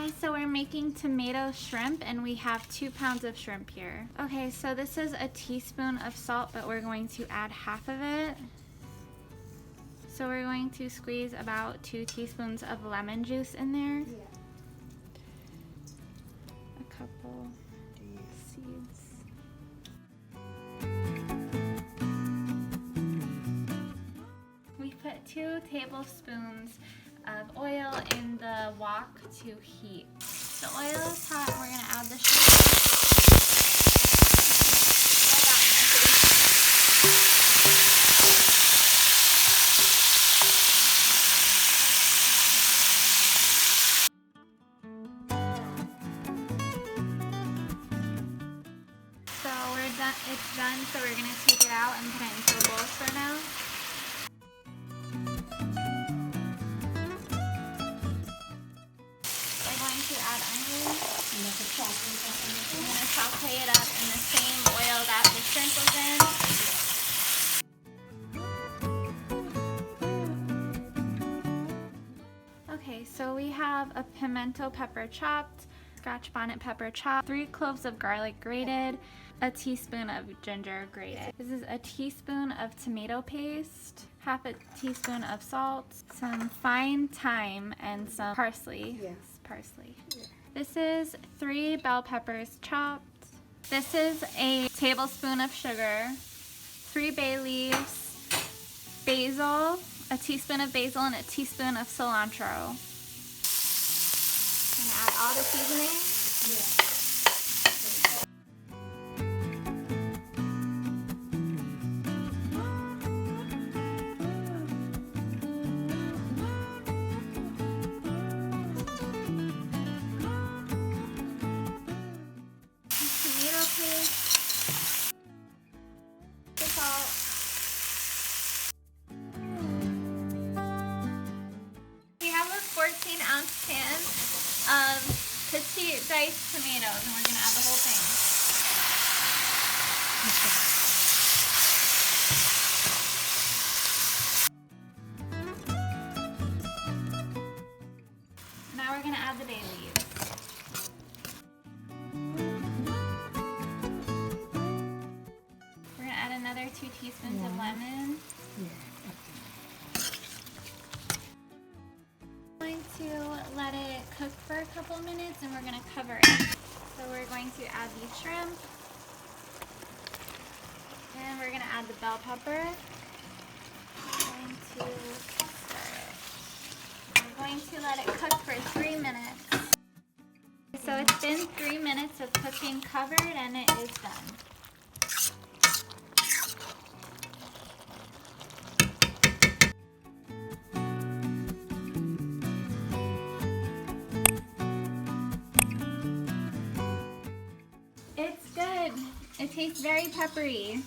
Hi, so we're making tomato shrimp and we have 2 pounds of shrimp here. Okay, so this is a teaspoon of salt, but we're going to add half of it. So we're going to squeeze about 2 teaspoons of lemon juice in there. Yeah. A couple seeds. We put 2 tablespoons of oil in the wok to heat. The oil is hot and we're going to add the shrimp. So it's done, so we're going to take it out and put it into a bowl for now. We're going to add onions. I'm going to saute it up in the same oil that the shrimp was in. Okay, so we have a pimiento pepper chopped, Scotch bonnet pepper chopped, 3 cloves of garlic grated, a teaspoon of ginger grated. This is a teaspoon of tomato paste, half a teaspoon of salt, some fine thyme, and some parsley. Yes. Parsley. Yeah. This is 3 bell peppers chopped. This is a tablespoon of sugar, 3 bay leaves, basil, a teaspoon of basil, and a teaspoon of cilantro. I'm gonna add all the seasoning. Yeah. Tomato paste, the salt. We have a 14-ounce can of petite diced tomatoes, and we're going to add the whole thing. Now we're going to add the bay leaves. We're going to add another 2 teaspoons of lemon. We're going to let it cook for a couple minutes and we're going to cover it. So we're going to add the shrimp. And we're going to add the bell pepper. We're going to stir it. We're going to let it cook for 3 minutes. So it's been 3 minutes of cooking covered and it is done. It's good. It tastes very peppery.